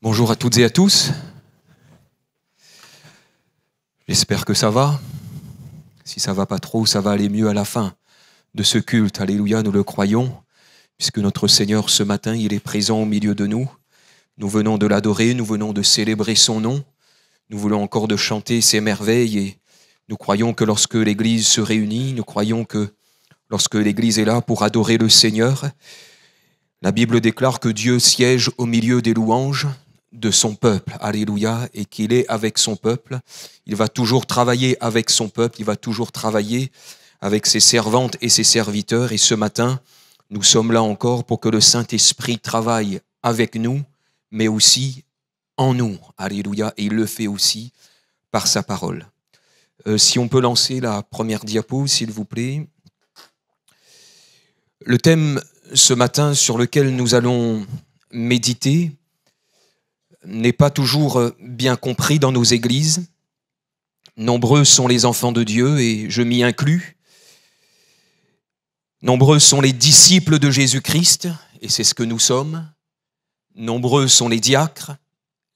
Bonjour à toutes et à tous. J'espère que ça va. Si ça va pas trop, ça va aller mieux à la fin de ce culte. Alléluia, nous le croyons, puisque notre Seigneur ce matin, il est présent au milieu de nous. Nous venons de l'adorer, nous venons de célébrer son nom. Nous voulons encore de chanter ses merveilles et nous croyons que lorsque l'Église se réunit, nous croyons que lorsque l'Église est là pour adorer le Seigneur, la Bible déclare que Dieu siège au milieu des louanges de son peuple, alléluia, et qu'il est avec son peuple. Il va toujours travailler avec son peuple, il va toujours travailler avec ses servantes et ses serviteurs. Et ce matin, nous sommes là encore pour que le Saint-Esprit travaille avec nous, mais aussi en nous, alléluia, et il le fait aussi par sa parole. Si on peut lancer la première diapo, s'il vous plaît. Le thème ce matin sur lequel nous allons méditer n'est pas toujours bien compris dans nos églises. Nombreux sont les enfants de Dieu, et je m'y inclus. Nombreux sont les disciples de Jésus-Christ, et c'est ce que nous sommes. Nombreux sont les diacres,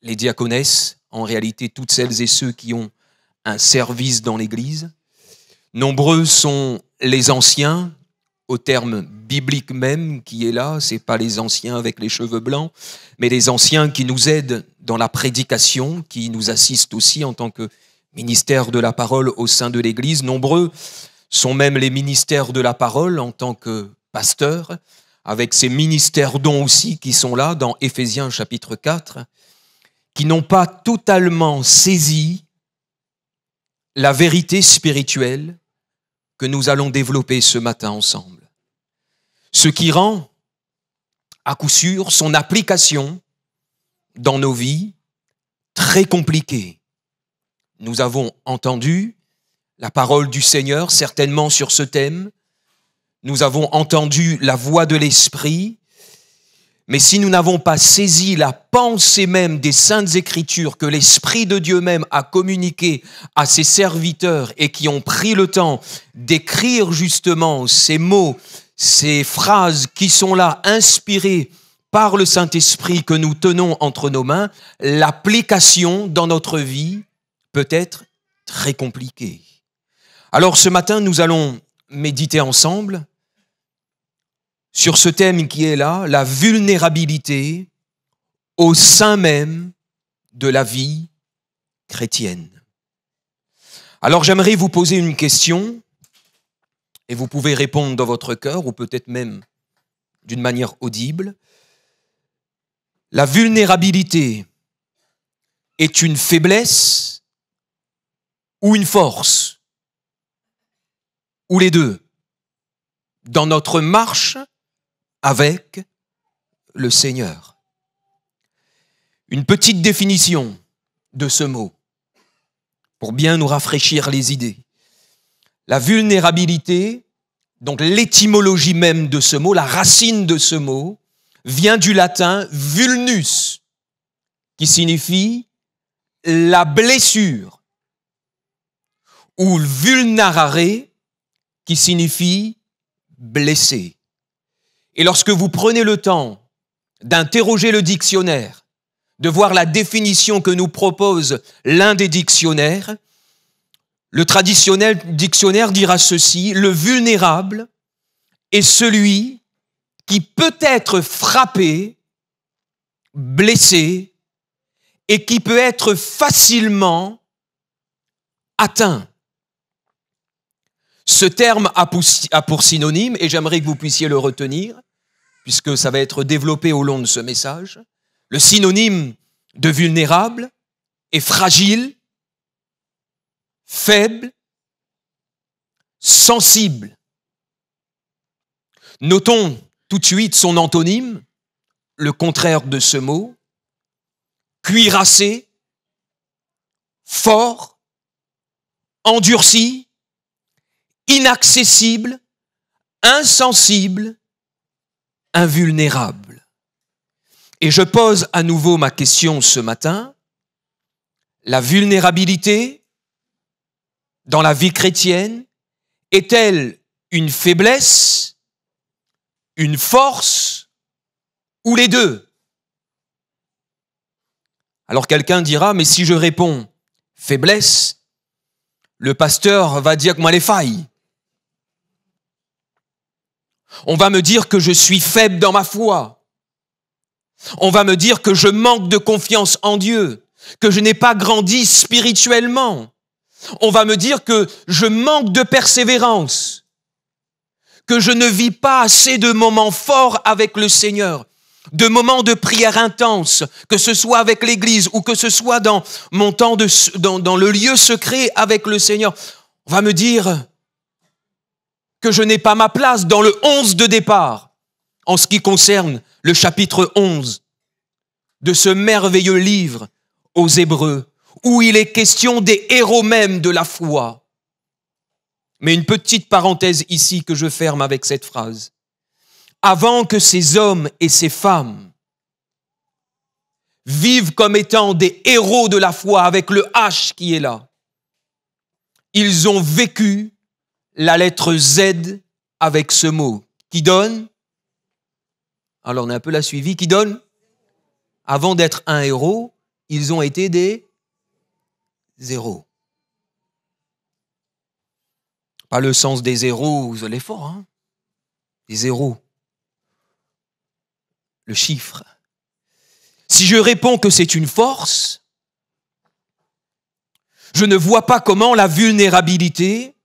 les diaconesses, en réalité toutes celles et ceux qui ont un service dans l'Église. Nombreux sont les anciens, au terme biblique même qui est là, c'est pas les anciens avec les cheveux blancs, mais les anciens qui nous aident dans la prédication, qui nous assistent aussi en tant que ministère de la parole au sein de l'Église. Nombreux sont même les ministères de la parole en tant que pasteurs, avec ces ministères dons aussi qui sont là dans Éphésiens chapitre 4, qui n'ont pas totalement saisi la vérité spirituelle que nous allons développer ce matin ensemble. Ce qui rend, à coup sûr, son application dans nos vies très compliquée. Nous avons entendu la parole du Seigneur, certainement sur ce thème. Nous avons entendu la voix de l'Esprit. Mais si nous n'avons pas saisi la pensée même des Saintes Écritures que l'Esprit de Dieu même a communiqué à ses serviteurs et qui ont pris le temps d'écrire justement ces mots, ces phrases qui sont là, inspirées par le Saint-Esprit que nous tenons entre nos mains, l'application dans notre vie peut être très compliquée. Alors ce matin, nous allons méditer ensemble sur ce thème qui est là, la vulnérabilité au sein même de la vie chrétienne. Alors j'aimerais vous poser une question, et vous pouvez répondre dans votre cœur, ou peut-être même d'une manière audible. La vulnérabilité est une faiblesse ou une force, ou les deux, dans notre marche avec le Seigneur. Une petite définition de ce mot, pour bien nous rafraîchir les idées. La vulnérabilité, donc l'étymologie même de ce mot, la racine de ce mot, vient du latin vulnus, qui signifie la blessure, ou vulnarare, qui signifie blessé. Et lorsque vous prenez le temps d'interroger le dictionnaire, de voir la définition que nous propose l'un des dictionnaires, le traditionnel dictionnaire dira ceci: le vulnérable est celui qui peut être frappé, blessé, et qui peut être facilement atteint. Ce terme a pour synonyme, et j'aimerais que vous puissiez le retenir, puisque ça va être développé au long de ce message, le synonyme de vulnérable est fragile, faible, sensible. Notons tout de suite son antonyme, le contraire de ce mot, cuirassé, fort, endurci, inaccessible, insensible, invulnérable. Et je pose à nouveau ma question ce matin. La vulnérabilité dans la vie chrétienne est-elle une faiblesse, une force ou les deux? Alors quelqu'un dira, mais si je réponds faiblesse, le pasteur va dire que moi les failles. On va me dire que je suis faible dans ma foi. On va me dire que je manque de confiance en Dieu, que je n'ai pas grandi spirituellement. On va me dire que je manque de persévérance, que je ne vis pas assez de moments forts avec le Seigneur, de moments de prière intense, que ce soit avec l'Église ou que ce soit dans mon temps dans le lieu secret avec le Seigneur. On va me dire que je n'ai pas ma place dans le 11 de départ en ce qui concerne le chapitre 11 de ce merveilleux livre aux Hébreux, où il est question des héros même de la foi. Mais une petite parenthèse ici que je ferme avec cette phrase. Avant que ces hommes et ces femmes vivent comme étant des héros de la foi avec le H qui est là, ils ont vécu la lettre Z avec ce mot qui donne, alors on a un peu la suivi, qui donne, avant d'être un héros, ils ont été des zéros. Pas le sens des zéros, vous allez fort, hein? Des zéros. Le chiffre. Si je réponds que c'est une force, je ne vois pas comment la vulnérabilité,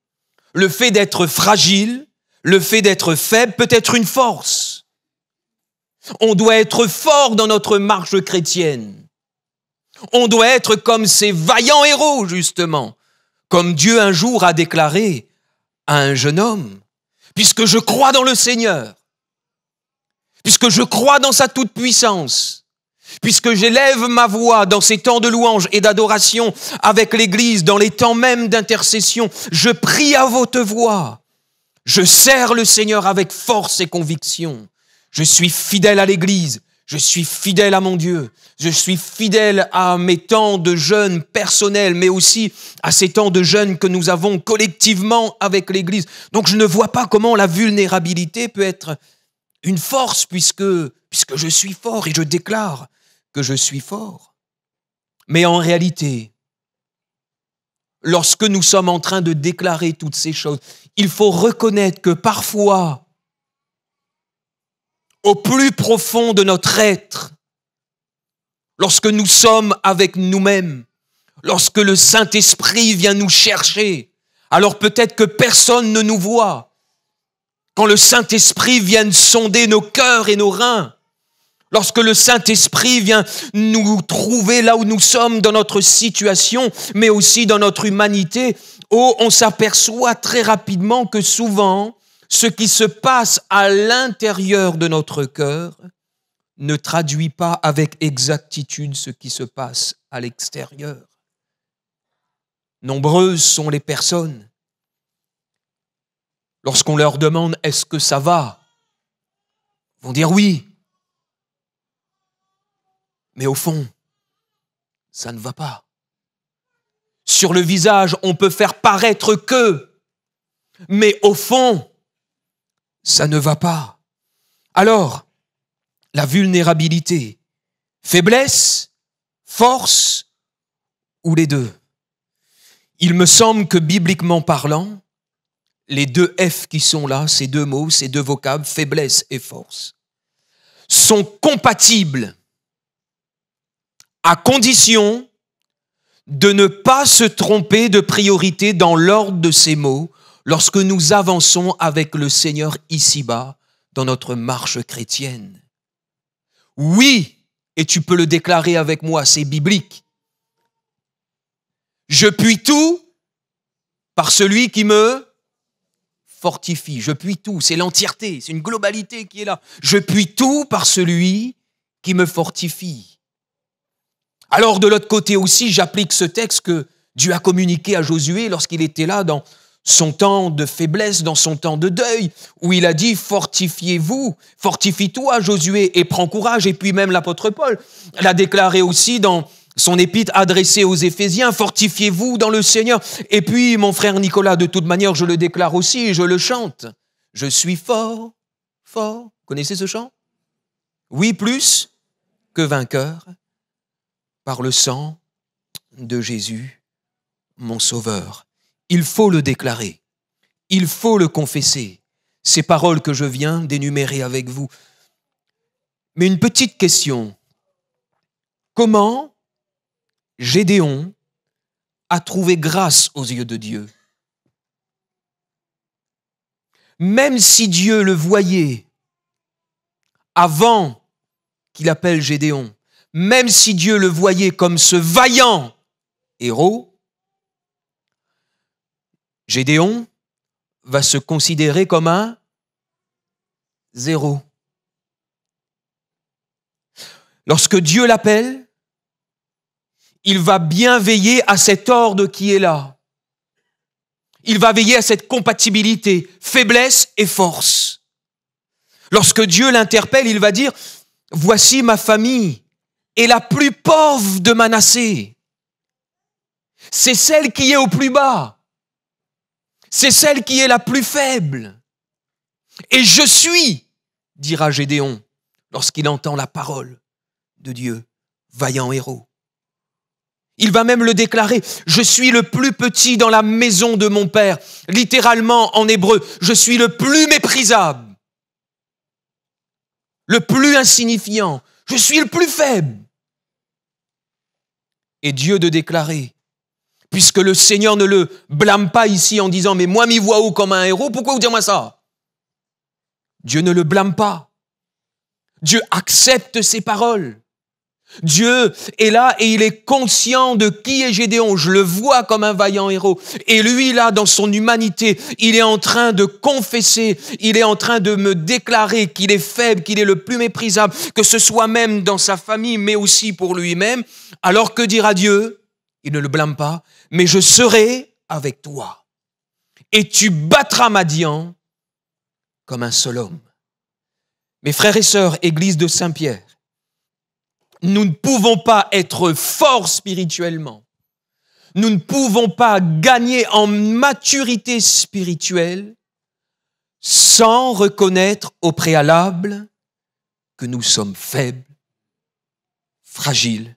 le fait d'être fragile, le fait d'être faible peut être une force. On doit être fort dans notre marche chrétienne. On doit être comme ces vaillants héros, justement, comme Dieu un jour a déclaré à un jeune homme, puisque je crois dans le Seigneur, puisque je crois dans sa toute-puissance, puisque j'élève ma voix dans ces temps de louange et d'adoration avec l'Église, dans les temps même d'intercession, je prie à haute voix, je sers le Seigneur avec force et conviction, je suis fidèle à l'Église, je suis fidèle à mon Dieu, je suis fidèle à mes temps de jeûne personnels, mais aussi à ces temps de jeûne que nous avons collectivement avec l'Église. Donc je ne vois pas comment la vulnérabilité peut être une force puisque je suis fort et je déclare que je suis fort. Mais en réalité, lorsque nous sommes en train de déclarer toutes ces choses, il faut reconnaître que parfois, au plus profond de notre être, lorsque nous sommes avec nous-mêmes, lorsque le Saint-Esprit vient nous chercher, alors peut-être que personne ne nous voit. Quand le Saint-Esprit vient sonder nos cœurs et nos reins, lorsque le Saint-Esprit vient nous trouver là où nous sommes dans notre situation, mais aussi dans notre humanité, on s'aperçoit très rapidement que souvent, ce qui se passe à l'intérieur de notre cœur ne traduit pas avec exactitude ce qui se passe à l'extérieur. Nombreuses sont les personnes, lorsqu'on leur demande « est-ce que ça va ?» Ils vont dire « oui ». Mais au fond, ça ne va pas. Sur le visage, on peut faire paraître que, mais au fond, ça ne va pas. Alors, la vulnérabilité, faiblesse, force ou les deux? Il me semble que bibliquement parlant, les deux F qui sont là, ces deux mots, ces deux vocables, faiblesse et force, sont compatibles à condition de ne pas se tromper de priorité dans l'ordre de ces mots lorsque nous avançons avec le Seigneur ici-bas dans notre marche chrétienne. Oui, et tu peux le déclarer avec moi, c'est biblique. Je puis tout par celui qui me fortifie. Je puis tout, c'est l'entièreté, c'est une globalité qui est là. Je puis tout par celui qui me fortifie. Alors de l'autre côté aussi, j'applique ce texte que Dieu a communiqué à Josué lorsqu'il était là dans son temps de faiblesse, dans son temps de deuil, où il a dit « fortifiez-vous, fortifie-toi Josué et prends courage ». Et puis même l'apôtre Paul l'a déclaré aussi dans son épître adressée aux Éphésiens « fortifiez-vous dans le Seigneur ». Et puis mon frère Nicolas, de toute manière, je le déclare aussi et je le chante. « Je suis fort, fort ». Vous connaissez ce chant? Oui, plus que vainqueur. par le sang de Jésus, mon Sauveur. Il faut le déclarer, il faut le confesser, ces paroles que je viens d'énumérer avec vous. Mais une petite question, comment Gédéon a trouvé grâce aux yeux de Dieu? Même si Dieu le voyait avant qu'il appelle Gédéon, même si Dieu le voyait comme ce vaillant héros, Gédéon va se considérer comme un zéro. Lorsque Dieu l'appelle, il va bien veiller à cet ordre qui est là. Il va veiller à cette compatibilité, faiblesse et force. Lorsque Dieu l'interpelle, il va dire « Voici ma famille est la plus pauvre de Manassé. C'est celle qui est au plus bas. C'est celle qui est la plus faible. Et je suis, dira Gédéon, lorsqu'il entend la parole de Dieu, vaillant héros. Il va même le déclarer, je suis le plus petit dans la maison de mon père. Littéralement en hébreu, je suis le plus méprisable, le plus insignifiant, je suis le plus faible. Et Dieu de déclarer, puisque le Seigneur ne le blâme pas ici en disant, mais moi m'y vois où comme un héros, pourquoi vous dire moi ça? Dieu ne le blâme pas. Dieu accepte ses paroles. Dieu est là et il est conscient de qui est Gédéon. Je le vois comme un vaillant héros. Et lui, là, dans son humanité, il est en train de confesser, il est en train de me déclarer qu'il est faible, qu'il est le plus méprisable, que ce soit même dans sa famille, mais aussi pour lui-même. Alors que dira Dieu? Il ne le blâme pas, mais je serai avec toi. Et tu battras Madian comme un seul homme. Mes frères et sœurs, Église de Saint-Pierre, nous ne pouvons pas être forts spirituellement. Nous ne pouvons pas gagner en maturité spirituelle sans reconnaître au préalable que nous sommes faibles, fragiles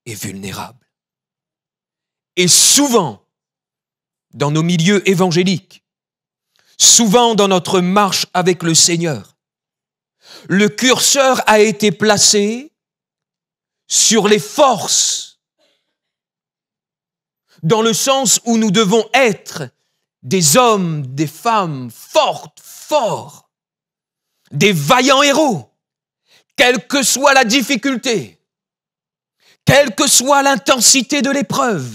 et vulnérables. Et souvent, dans nos milieux évangéliques, souvent dans notre marche avec le Seigneur, le curseur a été placé sur les forces, dans le sens où nous devons être des hommes, des femmes fortes, forts, des vaillants héros, quelle que soit la difficulté, quelle que soit l'intensité de l'épreuve.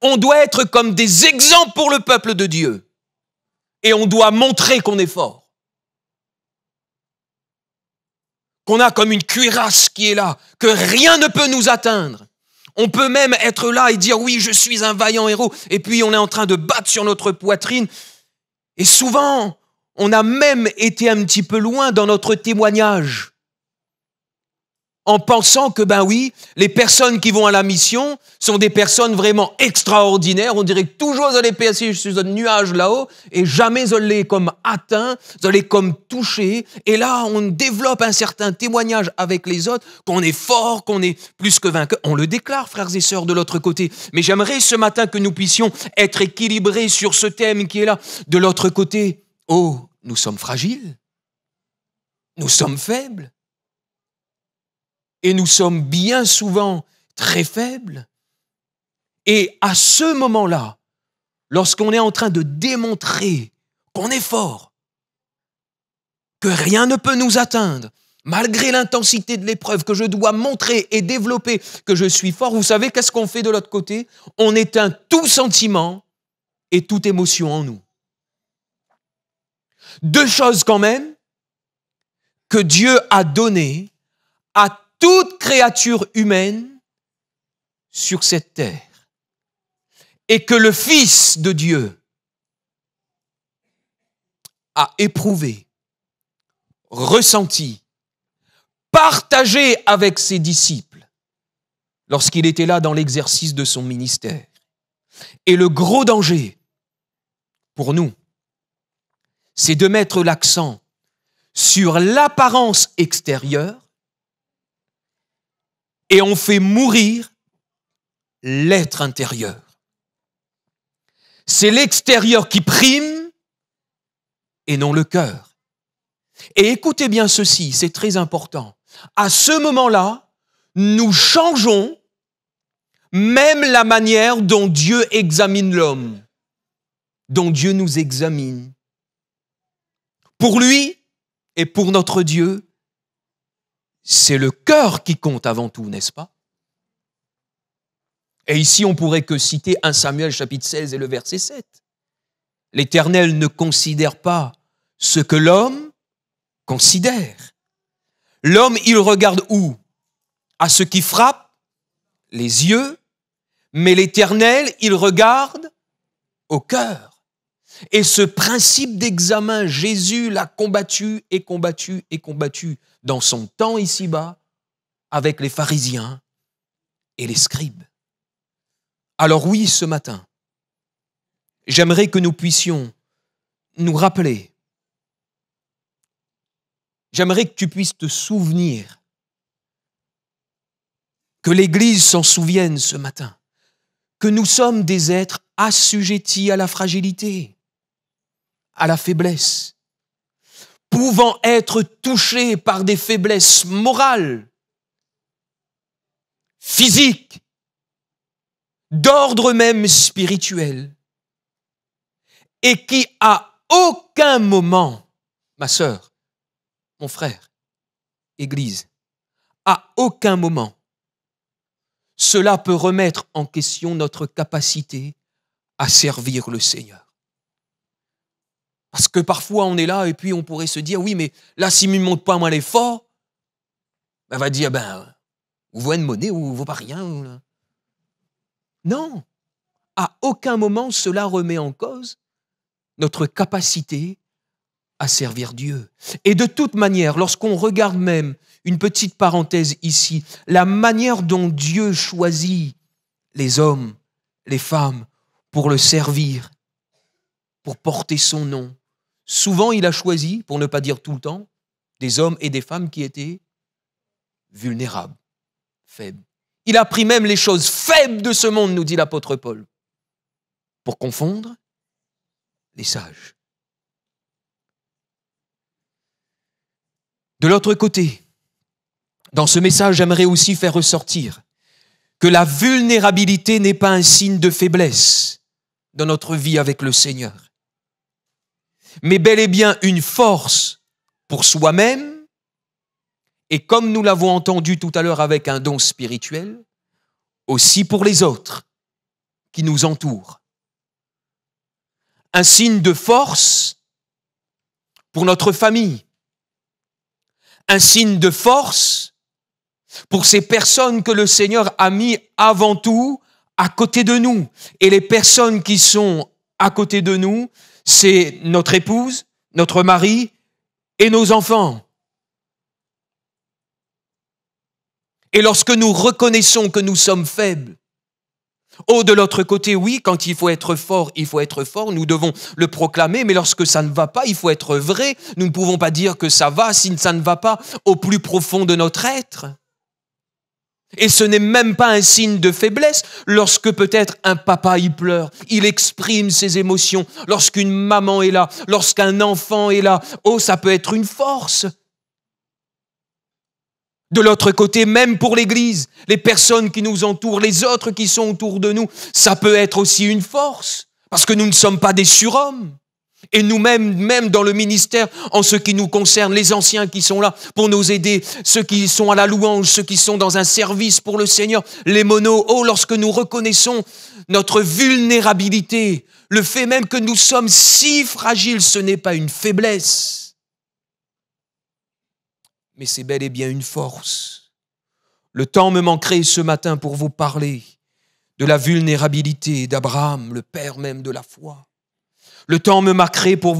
On doit être comme des exemples pour le peuple de Dieu et on doit montrer qu'on est fort. Qu'on a comme une cuirasse qui est là, que rien ne peut nous atteindre. On peut même être là et dire, oui, je suis un vaillant héros, et puis on est en train de battre sur notre poitrine. Et souvent, on a même été un petit peu loin dans notre témoignage, en pensant que, ben oui, les personnes qui vont à la mission sont des personnes vraiment extraordinaires. On dirait que toujours je les passer sur un nuage là-haut et jamais je l'ai comme atteint, je l'ai comme touché. Et là, on développe un certain témoignage avec les autres, qu'on est fort, qu'on est plus que vainqueur. On le déclare, frères et sœurs, de l'autre côté. Mais j'aimerais ce matin que nous puissions être équilibrés sur ce thème qui est là. De l'autre côté, oh, nous sommes fragiles, nous sommes faibles. Et nous sommes bien souvent très faibles. Et à ce moment-là, lorsqu'on est en train de démontrer qu'on est fort, que rien ne peut nous atteindre, malgré l'intensité de l'épreuve, que je dois montrer et développer que je suis fort, vous savez qu'est-ce qu'on fait de l'autre côté? On éteint tout sentiment et toute émotion en nous. Deux choses quand même que Dieu a données à toute créature humaine sur cette terre et que le Fils de Dieu a éprouvé, ressenti, partagé avec ses disciples lorsqu'il était là dans l'exercice de son ministère. Et le gros danger pour nous, c'est de mettre l'accent sur l'apparence extérieure et on fait mourir l'être intérieur. C'est l'extérieur qui prime et non le cœur. Et écoutez bien ceci, c'est très important. À ce moment-là, nous changeons même la manière dont Dieu examine l'homme, dont Dieu nous examine. Pour lui et pour notre Dieu, c'est le cœur qui compte avant tout, n'est-ce pas? Et ici, on pourrait que citer 1 Samuel chapitre 16 et le verset 7. L'Éternel ne considère pas ce que l'homme considère. L'homme, il regarde où? À ce qui frappe les yeux, mais l'Éternel, il regarde au cœur. Et ce principe d'examen, Jésus l'a combattu et combattu et combattu dans son temps ici-bas avec les pharisiens et les scribes. Alors oui, ce matin, j'aimerais que nous puissions nous rappeler, j'aimerais que tu puisses te souvenir, que l'Église s'en souvienne ce matin, que nous sommes des êtres assujettis à la fragilité, à la faiblesse, pouvant être touchés par des faiblesses morales, physiques, d'ordre même spirituel, et qui à aucun moment, ma sœur, mon frère, Église, à aucun moment, cela peut remettre en question notre capacité à servir le Seigneur. Parce que parfois on est là et puis on pourrait se dire, oui, mais là, s'il ne me montre pas moi l'effort, elle va dire, vous vaut une monnaie ou vous vaut pas rien. Non, à aucun moment cela remet en cause notre capacité à servir Dieu. Et de toute manière, lorsqu'on regarde même, une petite parenthèse ici, la manière dont Dieu choisit les hommes, les femmes, pour le servir, pour porter son nom, souvent il a choisi, pour ne pas dire tout le temps, des hommes et des femmes qui étaient vulnérables, faibles. Il a pris même les choses faibles de ce monde, nous dit l'apôtre Paul, pour confondre les sages. De l'autre côté, dans ce message, j'aimerais aussi faire ressortir que la vulnérabilité n'est pas un signe de faiblesse dans notre vie avec le Seigneur, mais bel et bien une force pour soi-même et, comme nous l'avons entendu tout à l'heure avec un don spirituel, aussi pour les autres qui nous entourent. Un signe de force pour notre famille, un signe de force pour ces personnes que le Seigneur a mis avant tout à côté de nous. Et les personnes qui sont à côté de nous, c'est notre épouse, notre mari et nos enfants. Et lorsque nous reconnaissons que nous sommes faibles, de l'autre côté, oui, quand il faut être fort, nous devons le proclamer, mais lorsque ça ne va pas, il faut être vrai. Nous ne pouvons pas dire que ça va si ça ne va pas au plus profond de notre être. Et ce n'est même pas un signe de faiblesse lorsque peut-être un papa y pleure, il exprime ses émotions. Lorsqu'une maman est là, lorsqu'un enfant est là, ça peut être une force. De l'autre côté, même pour l'Église, les personnes qui nous entourent, les autres qui sont autour de nous, ça peut être aussi une force, parce que nous ne sommes pas des surhommes. Et nous-mêmes, même dans le ministère, en ce qui nous concerne, les anciens qui sont là pour nous aider, ceux qui sont à la louange, ceux qui sont dans un service pour le Seigneur, les monos, lorsque nous reconnaissons notre vulnérabilité, le fait même que nous sommes si fragiles, ce n'est pas une faiblesse, mais c'est bel et bien une force. Le temps me manquerait ce matin pour vous parler de la vulnérabilité d'Abraham, le père même de la foi. Le temps me manquerait pour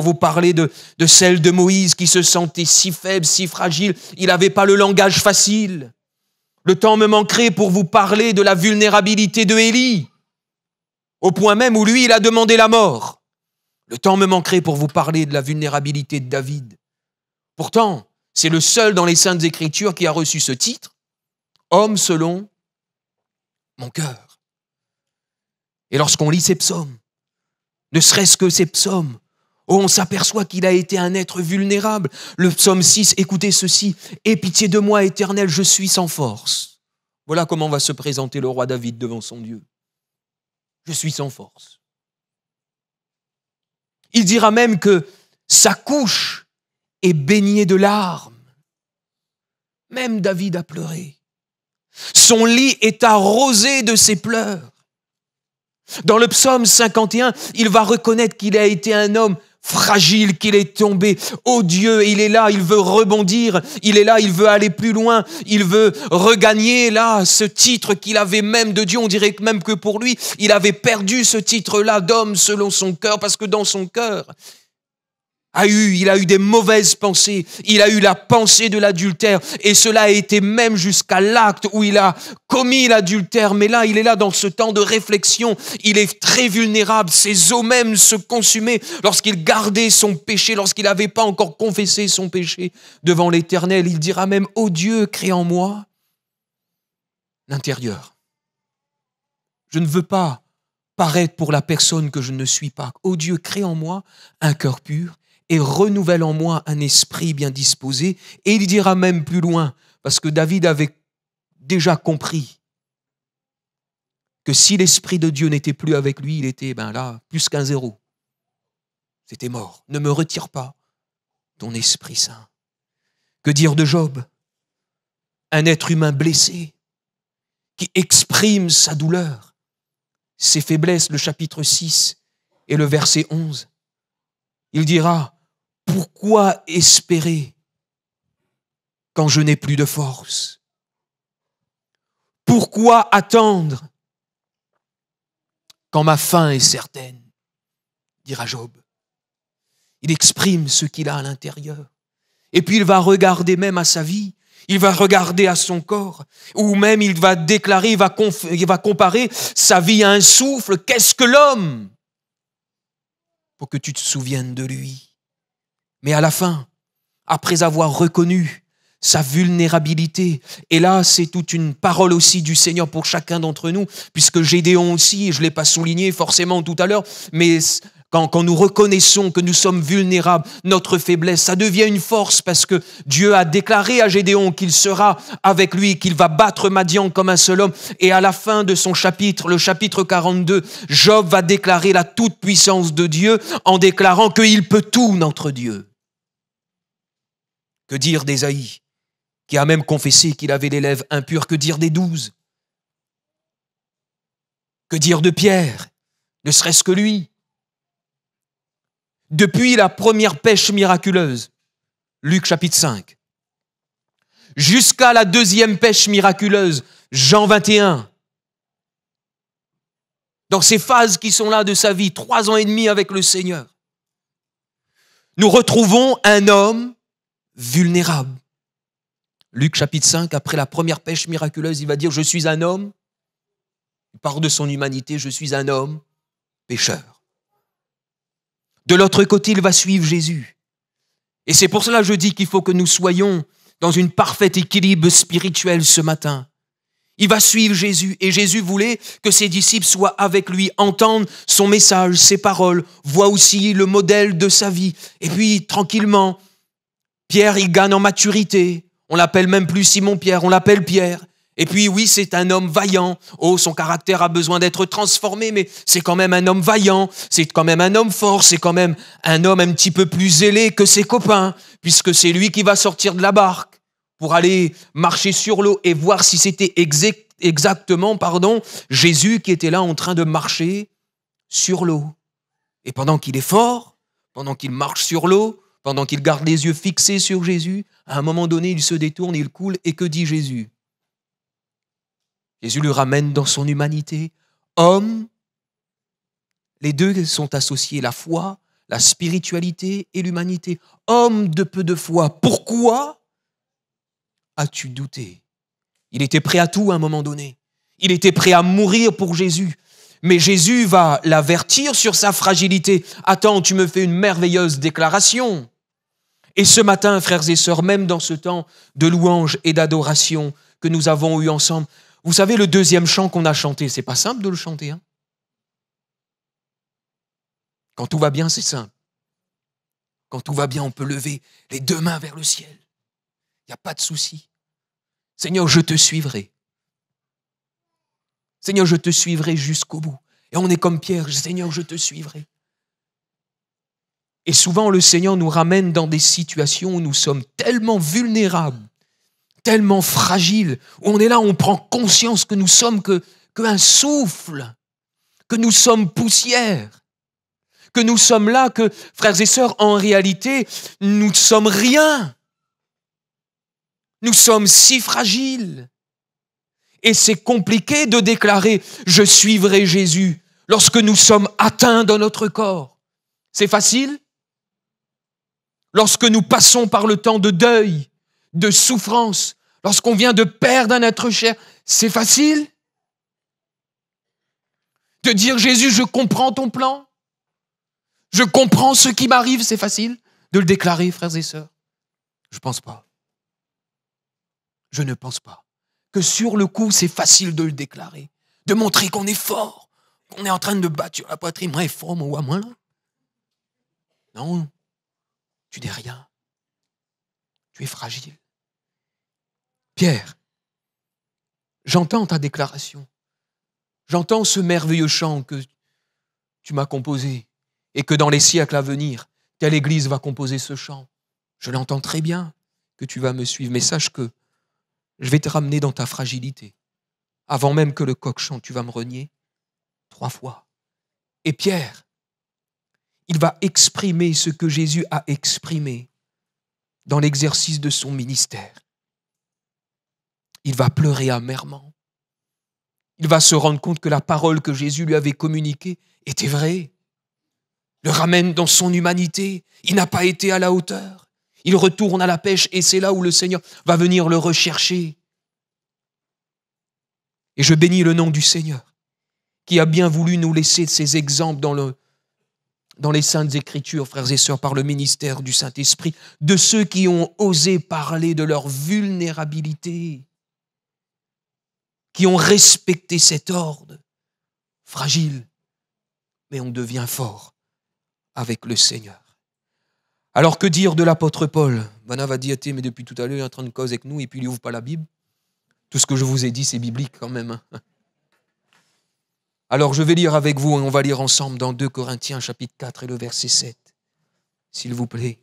vous parler de celle de Moïse qui se sentait si faible, si fragile, il n'avait pas le langage facile. Le temps me manquerait pour vous parler de la vulnérabilité de Élie, au point même où lui, il a demandé la mort. Le temps me manquerait pour vous parler de la vulnérabilité de David. Pourtant, c'est le seul dans les Saintes Écritures qui a reçu ce titre homme selon mon cœur. Et lorsqu'on lit ces psaumes, ne serait-ce que ces psaumes, on s'aperçoit qu'il a été un être vulnérable. Le psaume 6, écoutez ceci, « Aie pitié de moi, Éternel, je suis sans force. » Voilà comment va se présenter le roi David devant son Dieu. Je suis sans force. Il dira même que sa couche est baignée de larmes. Même David a pleuré. Son lit est arrosé de ses pleurs. Dans le psaume 51, il va reconnaître qu'il a été un homme fragile, qu'il est tombé. Oh Dieu, il est là, il veut rebondir, il est là, il veut aller plus loin, il veut regagner là ce titre qu'il avait même de Dieu. On dirait même que pour lui, il avait perdu ce titre-là d'homme selon son cœur, parce que dans son cœur, il a eu des mauvaises pensées, il a eu la pensée de l'adultère, et cela a été même jusqu'à l'acte où il a commis l'adultère. Mais là, il est là dans ce temps de réflexion, il est très vulnérable, ses os même se consumaient lorsqu'il gardait son péché, lorsqu'il n'avait pas encore confessé son péché devant l'Éternel. Il dira même, « Ô Dieu, crée en moi l'intérieur. Je ne veux pas paraître pour la personne que je ne suis pas. Ô Dieu, crée en moi un cœur pur, et renouvelle en moi un esprit bien disposé. » Et il dira même plus loin, parce que David avait déjà compris que si l'Esprit de Dieu n'était plus avec lui, il était là, plus qu'un zéro. C'était mort. Ne me retire pas ton Esprit Saint. Que dire de Job? Un être humain blessé, qui exprime sa douleur, ses faiblesses, le chapitre 6 et le verset 11. Il dira, « Pourquoi espérer quand je n'ai plus de force? Pourquoi attendre quand ma fin est certaine ?» dira Job. Il exprime ce qu'il a à l'intérieur. Et puis il va regarder même à sa vie, il va regarder à son corps, ou même il va déclarer, il va comparer sa vie à un souffle. Qu'est-ce que l'homme pour que tu te souviennes de lui? Mais à la fin, après avoir reconnu sa vulnérabilité, et là c'est toute une parole aussi du Seigneur pour chacun d'entre nous, puisque Gédéon aussi, et je ne l'ai pas souligné forcément tout à l'heure, mais quand nous reconnaissons que nous sommes vulnérables, notre faiblesse, ça devient une force, parce que Dieu a déclaré à Gédéon qu'il sera avec lui, qu'il va battre Madian comme un seul homme. Et à la fin de son chapitre, le chapitre 42, Job va déclarer la toute-puissance de Dieu en déclarant qu'il peut tout, notre Dieu. Que dire d'Ésaïe, qui a même confessé qu'il avait les lèvres impures? Que dire des 12? Que dire de Pierre, ne serait-ce que lui? Depuis la première pêche miraculeuse, Luc chapitre 5, jusqu'à la deuxième pêche miraculeuse, Jean 21, dans ces phases qui sont là de sa vie, 3 ans et demi avec le Seigneur, nous retrouvons un homme vulnérable. Luc chapitre 5, après la première pêche miraculeuse, il va dire « Je suis un homme », il parle de son humanité, « Je suis un homme pécheur ». De l'autre côté, il va suivre Jésus. Et c'est pour cela que je dis qu'il faut que nous soyons dans une parfaite équilibre spirituel ce matin. Il va suivre Jésus, et Jésus voulait que ses disciples soient avec lui, entendent son message, ses paroles, voient aussi le modèle de sa vie. Et puis, tranquillement, Pierre, il gagne en maturité. On l'appelle même plus Simon-Pierre, on l'appelle Pierre. Et puis oui, c'est un homme vaillant. Oh, son caractère a besoin d'être transformé, mais c'est quand même un homme vaillant, c'est quand même un homme fort, c'est quand même un homme un petit peu plus zélé que ses copains, puisque c'est lui qui va sortir de la barque pour aller marcher sur l'eau et voir si c'était exactement Jésus qui était là en train de marcher sur l'eau. Et pendant qu'il est fort, pendant qu'il marche sur l'eau, pendant qu'il garde les yeux fixés sur Jésus, à un moment donné, il se détourne, il coule, et que dit Jésus? Jésus le ramène dans son humanité. Homme, les deux sont associés, la foi, la spiritualité et l'humanité. Homme de peu de foi, pourquoi as-tu douté? Il était prêt à tout à un moment donné. Il était prêt à mourir pour Jésus. Mais Jésus va l'avertir sur sa fragilité. Attends, tu me fais une merveilleuse déclaration. Et ce matin, frères et sœurs, même dans ce temps de louange et d'adoration, que nous avons eue ensemble. Vous savez, le deuxième chant qu'on a chanté, c'est pas simple de le chanter. Hein? Quand tout va bien, c'est simple. Quand tout va bien, on peut lever les deux mains vers le ciel. Il n'y a pas de souci. Seigneur, je te suivrai. Seigneur, je te suivrai jusqu'au bout. Et on est comme Pierre, Seigneur, je te suivrai. Et souvent, le Seigneur nous ramène dans des situations où nous sommes tellement vulnérables, tellement fragiles, où on est là, on prend conscience que nous sommes qu'un souffle, que nous sommes poussière, que nous sommes là, que, frères et sœurs, en réalité, nous ne sommes rien. Nous sommes si fragiles. Et c'est compliqué de déclarer « Je suivrai Jésus » lorsque nous sommes atteints dans notre corps. C'est facile? Lorsque nous passons par le temps de deuil, de souffrance, lorsqu'on vient de perdre un être cher, c'est facile de dire « Jésus, je comprends ton plan, je comprends ce qui m'arrive », c'est facile de le déclarer, frères et sœurs? Je ne pense pas. Je ne pense pas que sur le coup, c'est facile de le déclarer, de montrer qu'on est fort, qu'on est en train de battre sur la poitrine. Moi, fort, moi, moi, là. Non. Tu n'es rien. Tu es fragile. Pierre, j'entends ta déclaration. J'entends ce merveilleux chant que tu m'as composé et que dans les siècles à venir, telle Église va composer ce chant. Je l'entends très bien que tu vas me suivre, mais sache que je vais te ramener dans ta fragilité. Avant même que le coq chante, tu vas me renier 3 fois. Et Pierre, il va exprimer ce que Jésus a exprimé dans l'exercice de son ministère. Il va pleurer amèrement. Il va se rendre compte que la parole que Jésus lui avait communiquée était vraie. Le ramène dans son humanité. Il n'a pas été à la hauteur. Il retourne à la pêche et c'est là où le Seigneur va venir le rechercher. Et je bénis le nom du Seigneur qui a bien voulu nous laisser ces exemples dans les Saintes Écritures, frères et sœurs, par le ministère du Saint-Esprit, de ceux qui ont osé parler de leur vulnérabilité, qui ont respecté cet ordre fragile, mais on devient fort avec le Seigneur. Alors que dire de l'apôtre Paul? Bana va dire, mais depuis tout à l'heure, il est en train de causer avec nous et puis il n'ouvre pas la Bible. Tout ce que je vous ai dit, c'est biblique quand même. Alors je vais lire avec vous, et on va lire ensemble dans 2 Corinthiens chapitre 4 et le verset 7, s'il vous plaît.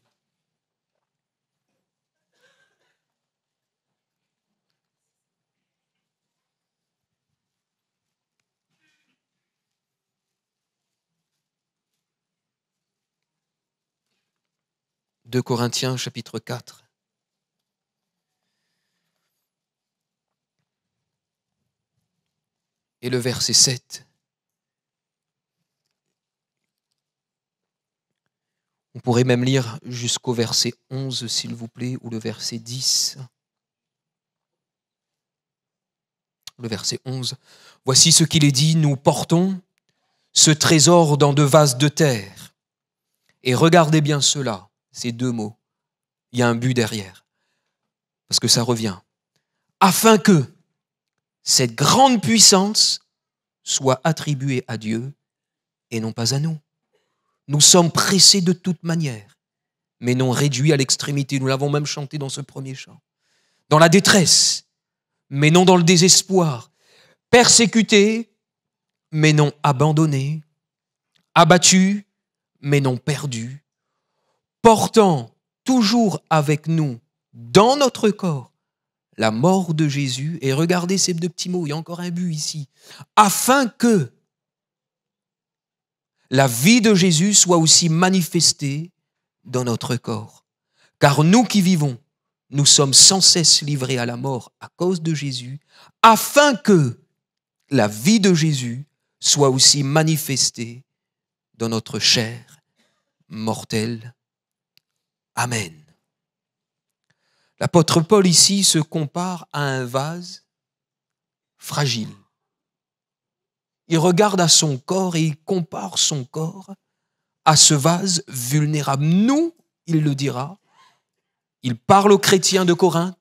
« 2 Corinthiens chapitre 4. Et le verset 7. On pourrait même lire jusqu'au verset 11, s'il vous plaît, ou le verset 10. Le verset 11. « Voici ce qu'il est dit, nous portons ce trésor dans de vases de terre. Et regardez bien cela, ces 2 mots. Il y a un but derrière, parce que ça revient. Afin que cette grande puissance soit attribuée à Dieu et non pas à nous. Nous sommes pressés de toute manière, mais non réduits à l'extrémité. Nous l'avons même chanté dans ce premier chant. Dans la détresse, mais non dans le désespoir. Persécutés, mais non abandonnés. Abattus, mais non perdus. Portant toujours avec nous dans notre corps la mort de Jésus. Et regardez ces 2 petits mots, il y a encore un but ici. Afin que la vie de Jésus soit aussi manifestée dans notre corps. Car nous qui vivons, nous sommes sans cesse livrés à la mort à cause de Jésus, afin que la vie de Jésus soit aussi manifestée dans notre chair mortelle. Amen. L'apôtre Paul ici se compare à un vase fragile. Il regarde à son corps et il compare son corps à ce vase vulnérable. Nous, il le dira, il parle aux chrétiens de Corinthe,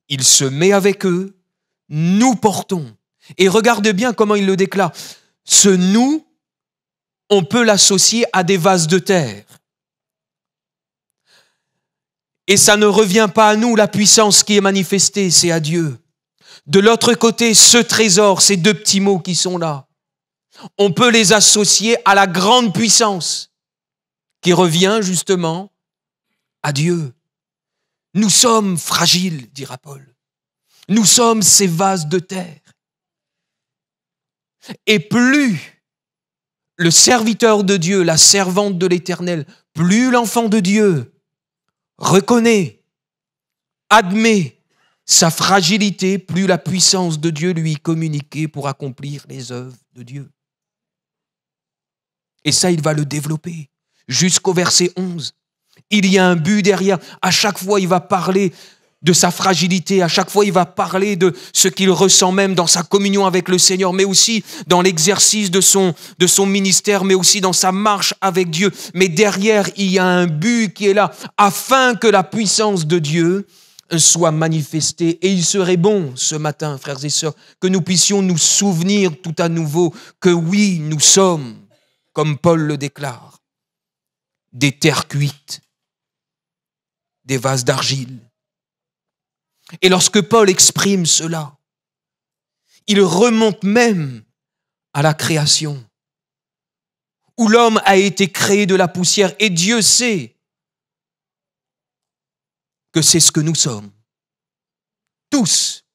il se met avec eux, nous portons. Et regarde bien comment il le déclare. Ce nous, on peut l'associer à des vases de terre. Et ça ne revient pas à nous, la puissance qui est manifestée, c'est à Dieu. De l'autre côté, ce trésor, ces deux petits mots qui sont là, on peut les associer à la grande puissance qui revient justement à Dieu. Nous sommes fragiles, dira Paul. Nous sommes ces vases de terre. Et plus le serviteur de Dieu, la servante de l'Éternel, plus l'enfant de Dieu reconnaît, admet sa fragilité, plus la puissance de Dieu lui est communiquée pour accomplir les œuvres de Dieu. Et ça, il va le développer jusqu'au verset 11. Il y a un but derrière. À chaque fois, il va parler de sa fragilité. À chaque fois, il va parler de ce qu'il ressent même dans sa communion avec le Seigneur, mais aussi dans l'exercice de son ministère, mais aussi dans sa marche avec Dieu. Mais derrière, il y a un but qui est là, afin que la puissance de Dieu soit manifestée. Et il serait bon ce matin, frères et sœurs, que nous puissions nous souvenir tout à nouveau que oui, nous sommes, comme Paul le déclare, des terres cuites, des vases d'argile. Et lorsque Paul exprime cela, il remonte même à la création, où l'homme a été créé de la poussière, et Dieu sait que c'est ce que nous sommes, tous.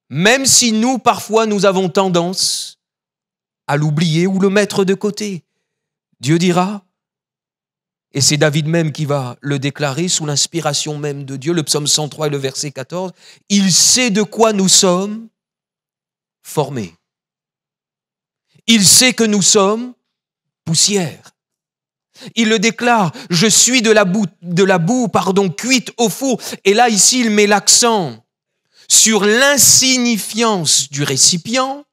Même si nous, parfois, nous avons tendance à l'oublier ou le mettre de côté. Dieu dira, et c'est David même qui va le déclarer sous l'inspiration même de Dieu, le psaume 103 et le verset 14, il sait de quoi nous sommes formés. Il sait que nous sommes poussière. Il le déclare, je suis de la boue, cuite au four. Et là, ici, il met l'accent sur l'insignifiance du récipient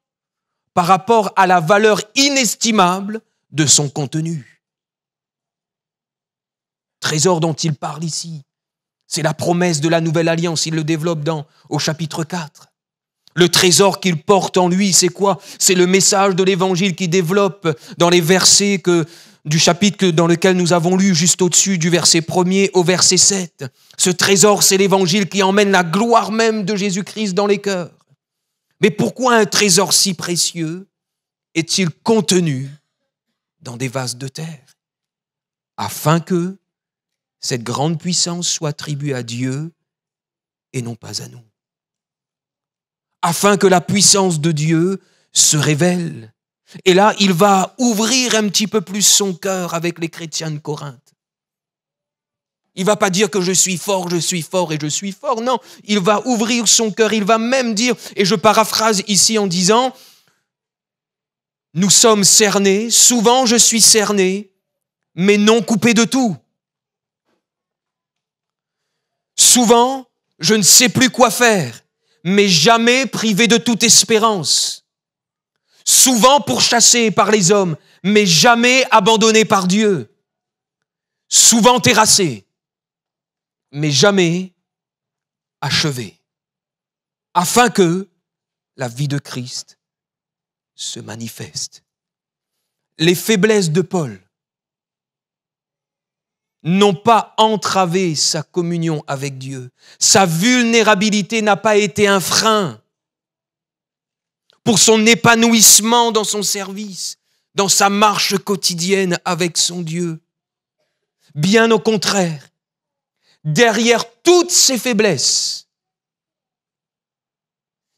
par rapport à la valeur inestimable de son contenu. Trésor dont il parle ici, c'est la promesse de la nouvelle alliance. Il le développe au chapitre 4. Le trésor qu'il porte en lui, c'est quoi? C'est le message de l'évangile qu'il développe dans les versets du chapitre dans lequel nous avons lu, juste au-dessus du verset 1er au verset 7. Ce trésor, c'est l'évangile qui emmène la gloire même de Jésus-Christ dans les cœurs. Mais pourquoi un trésor si précieux est-il contenu dans des vases de terre? Afin que cette grande puissance soit attribuée à Dieu et non pas à nous. Afin que la puissance de Dieu se révèle. Et là, il va ouvrir un petit peu plus son cœur avec les chrétiens de Corinthe. Il ne va pas dire que je suis fort et je suis fort. Non, il va ouvrir son cœur. Il va même dire, et je paraphrase ici en disant, nous sommes cernés, souvent je suis cerné, mais non coupé de tout. Souvent, je ne sais plus quoi faire, mais jamais privé de toute espérance. Souvent pourchassé par les hommes, mais jamais abandonné par Dieu. Souvent terrassé, mais jamais achevé. Afin que la vie de Christ se manifeste. Les faiblesses de Paul n'ont pas entravé sa communion avec Dieu. Sa vulnérabilité n'a pas été un frein pour son épanouissement dans son service, dans sa marche quotidienne avec son Dieu. Bien au contraire, derrière toutes ses faiblesses,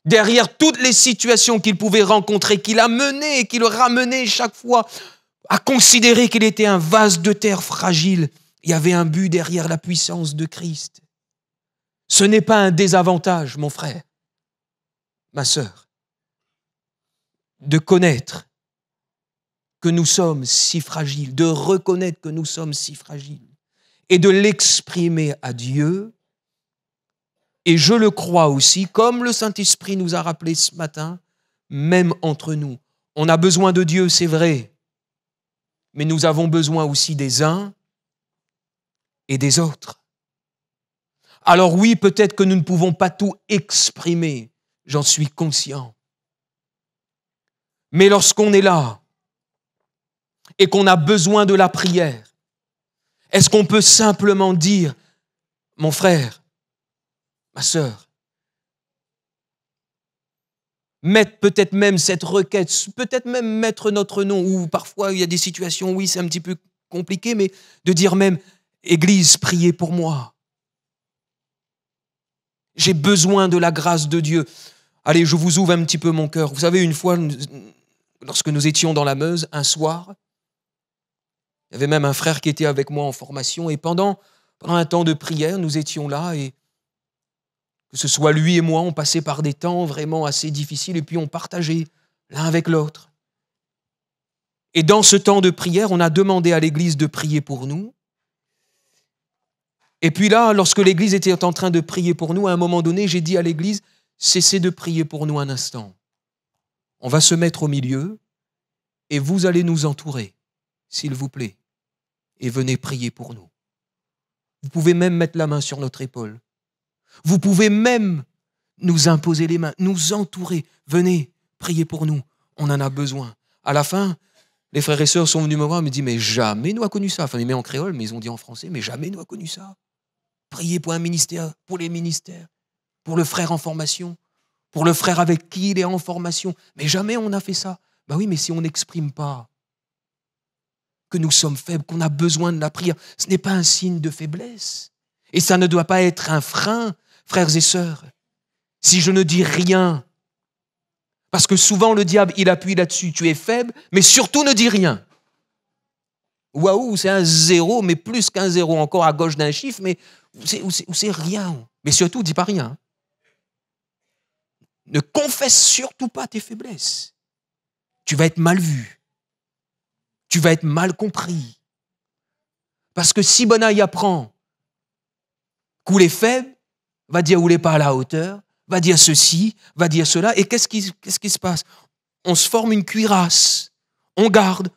derrière toutes les situations qu'il pouvait rencontrer, qu'il a menées et qu'il ramenait chaque fois à considérer qu'il était un vase de terre fragile, il y avait un but derrière la puissance de Christ. Ce n'est pas un désavantage, mon frère, ma sœur, de connaître que nous sommes si fragiles, de reconnaître que nous sommes si fragiles et de l'exprimer à Dieu. Et je le crois aussi, comme le Saint-Esprit nous a rappelé ce matin, même entre nous. On a besoin de Dieu, c'est vrai, mais nous avons besoin aussi des uns et des autres. Alors oui, peut-être que nous ne pouvons pas tout exprimer, j'en suis conscient. Mais lorsqu'on est là et qu'on a besoin de la prière, est-ce qu'on peut simplement dire, mon frère, ma sœur, mettre peut-être même cette requête, peut-être même mettre notre nom, ou parfois il y a des situations, oui, c'est un petit peu compliqué, mais de dire même, Église, priez pour moi. J'ai besoin de la grâce de Dieu. Allez, je vous ouvre un petit peu mon cœur. Vous savez, une fois, lorsque nous étions dans la Meuse, un soir, il y avait même un frère qui était avec moi en formation, et pendant un temps de prière, nous étions là, et que ce soit lui et moi, on passait par des temps vraiment assez difficiles, et puis on partageait l'un avec l'autre. Et dans ce temps de prière, on a demandé à l'Église de prier pour nous. Et puis là, lorsque l'Église était en train de prier pour nous, à un moment donné, j'ai dit à l'Église, cessez de prier pour nous un instant. On va se mettre au milieu et vous allez nous entourer, s'il vous plaît, et venez prier pour nous. Vous pouvez même mettre la main sur notre épaule. Vous pouvez même nous imposer les mains, nous entourer. Venez, priez pour nous, on en a besoin. À la fin, les frères et sœurs sont venus me voir et me disent, mais jamais nous a connu ça. Enfin, ils mettent en créole, mais ils ont dit en français, mais jamais nous a connu ça. Priez pour un ministère, pour les ministères, pour le frère en formation, pour le frère avec qui il est en formation. Mais jamais on a fait ça. Ben oui, mais si on n'exprime pas que nous sommes faibles, qu'on a besoin de la prière, ce n'est pas un signe de faiblesse. Et ça ne doit pas être un frein, frères et sœurs. Si je ne dis rien, parce que souvent le diable, il appuie là-dessus, tu es faible, mais surtout ne dis rien. Waouh, c'est un zéro, mais plus qu'un zéro encore à gauche d'un chiffre, mais c'est rien. Mais surtout, dis pas rien. Ne confesse surtout pas tes faiblesses. Tu vas être mal vu. Tu vas être mal compris. Parce que si Bonaï apprend qu'il est faible, va dire qu'il n'est pas à la hauteur, va dire ceci, va dire cela, et qu'est-ce qui se passe? On se forme une cuirasse. On garde,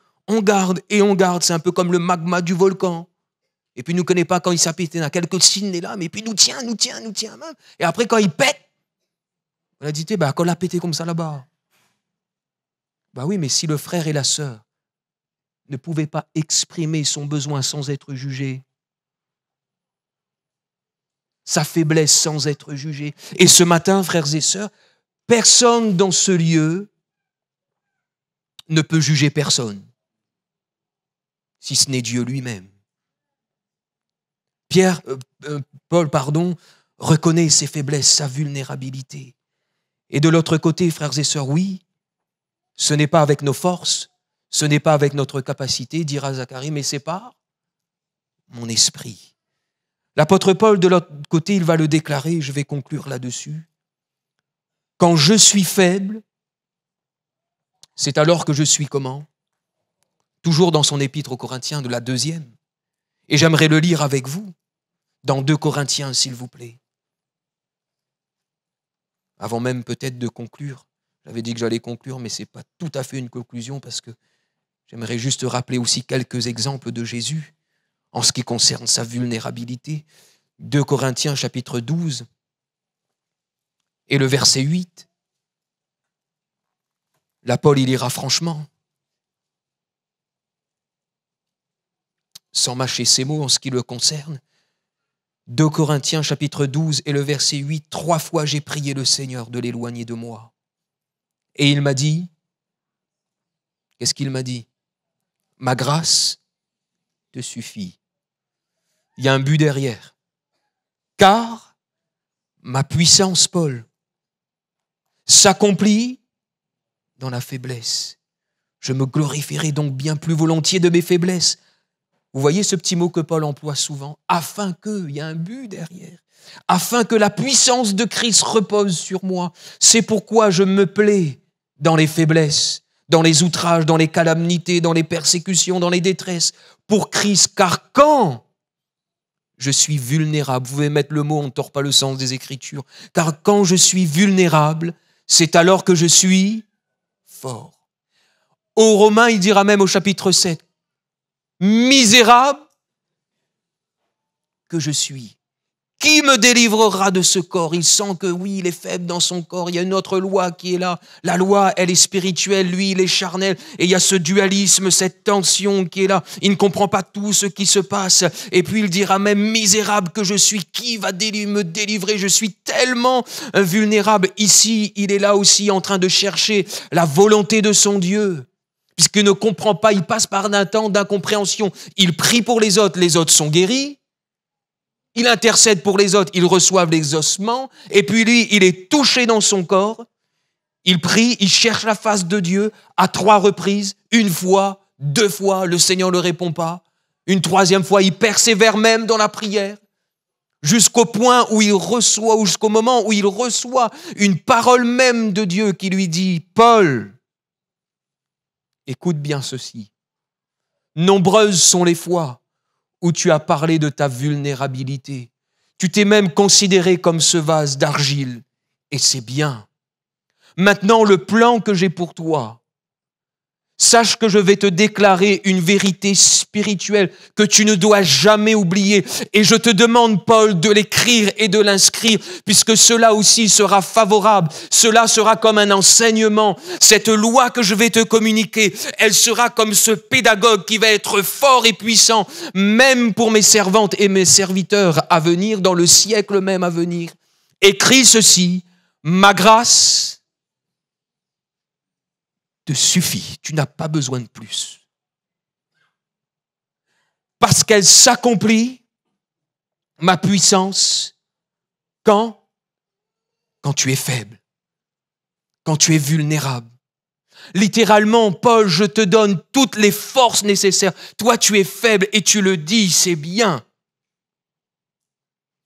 et on garde. C'est un peu comme le magma du volcan. Et puis, nous ne connaissons pas quand il s'appelle, il y a quelques signes là, mais puis nous tient même. Et après, quand il pète, on a dit, bah, quand il a pété comme ça là-bas. Bah oui, mais si le frère et la sœur ne pouvaient pas exprimer son besoin sans être jugé, sa faiblesse sans être jugé. Et ce matin, frères et sœurs, personne dans ce lieu ne peut juger personne, si ce n'est Dieu lui-même. Paul, reconnaît ses faiblesses, sa vulnérabilité. Et de l'autre côté, frères et sœurs, oui, ce n'est pas avec nos forces, ce n'est pas avec notre capacité, dira Zacharie, mais c'est par mon esprit. L'apôtre Paul, de l'autre côté, il va le déclarer, je vais conclure là-dessus. Quand je suis faible, c'est alors que je suis comment? Toujours dans son épître aux Corinthiens, de la 2e. Et j'aimerais le lire avec vous, dans 2 Corinthiens, s'il vous plaît. Avant même peut-être de conclure, j'avais dit que j'allais conclure, mais ce n'est pas tout à fait une conclusion, parce que j'aimerais juste rappeler aussi quelques exemples de Jésus en ce qui concerne sa vulnérabilité. 2 Corinthiens chapitre 12 et le verset 8. Là, Paul, il ira franchement, sans mâcher ses mots en ce qui le concerne. 2 Corinthiens chapitre 12 et le verset 8, 3 fois j'ai prié le Seigneur de l'éloigner de moi. Et il m'a dit, qu'est-ce qu'il m'a dit? Ma grâce te suffit. Il y a un but derrière. Car ma puissance, Paul, s'accomplit dans la faiblesse. Je me glorifierai donc bien plus volontiers de mes faiblesses. Vous voyez ce petit mot que Paul emploie souvent, afin que, il y a un but derrière, afin que la puissance de Christ repose sur moi. C'est pourquoi je me plais dans les faiblesses, dans les outrages, dans les calamités, dans les persécutions, dans les détresses, pour Christ, car quand je suis vulnérable, vous pouvez mettre le mot, on ne tord pas le sens des Écritures, car quand je suis vulnérable, c'est alors que je suis fort. Aux Romains, il dira même au chapitre 7, misérable que je suis. Qui me délivrera de ce corps? Il sent que oui, il est faible dans son corps. Il y a une autre loi qui est là. La loi, elle est spirituelle, lui, il est charnel. Et il y a ce dualisme, cette tension qui est là. Il ne comprend pas tout ce qui se passe. Et puis il dira même, misérable que je suis, qui va me délivrer? Je suis tellement vulnérable. Ici, il est là aussi en train de chercher la volonté de son Dieu. Puisqu'il ne comprend pas, il passe par un temps d'incompréhension. Il prie pour les autres sont guéris. Il intercède pour les autres, ils reçoivent l'exaucement, et puis lui, il est touché dans son corps, il prie, il cherche la face de Dieu à 3 reprises, 1 fois, 2 fois, le Seigneur ne le répond pas, une 3e fois, il persévère même dans la prière, jusqu'au point où il reçoit, ou jusqu'au moment où il reçoit une parole même de Dieu qui lui dit, Paul, écoute bien ceci, nombreuses sont les fois où tu as parlé de ta vulnérabilité. Tu t'es même considéré comme ce vase d'argile. Et c'est bien. Maintenant, le plan que j'ai pour toi, sache que je vais te déclarer une vérité spirituelle que tu ne dois jamais oublier. Et je te demande, Paul, de l'écrire et de l'inscrire, puisque cela aussi sera favorable. Cela sera comme un enseignement. Cette loi que je vais te communiquer, elle sera comme ce pédagogue qui va être fort et puissant, même pour mes servantes et mes serviteurs à venir, dans le siècle même à venir. Écris ceci, ma grâce te suffit, tu n'as pas besoin de plus. Parce qu'elle s'accomplit, ma puissance, quand tu es faible, quand tu es vulnérable. Littéralement, Paul, je te donne toutes les forces nécessaires. Toi, tu es faible et tu le dis, c'est bien.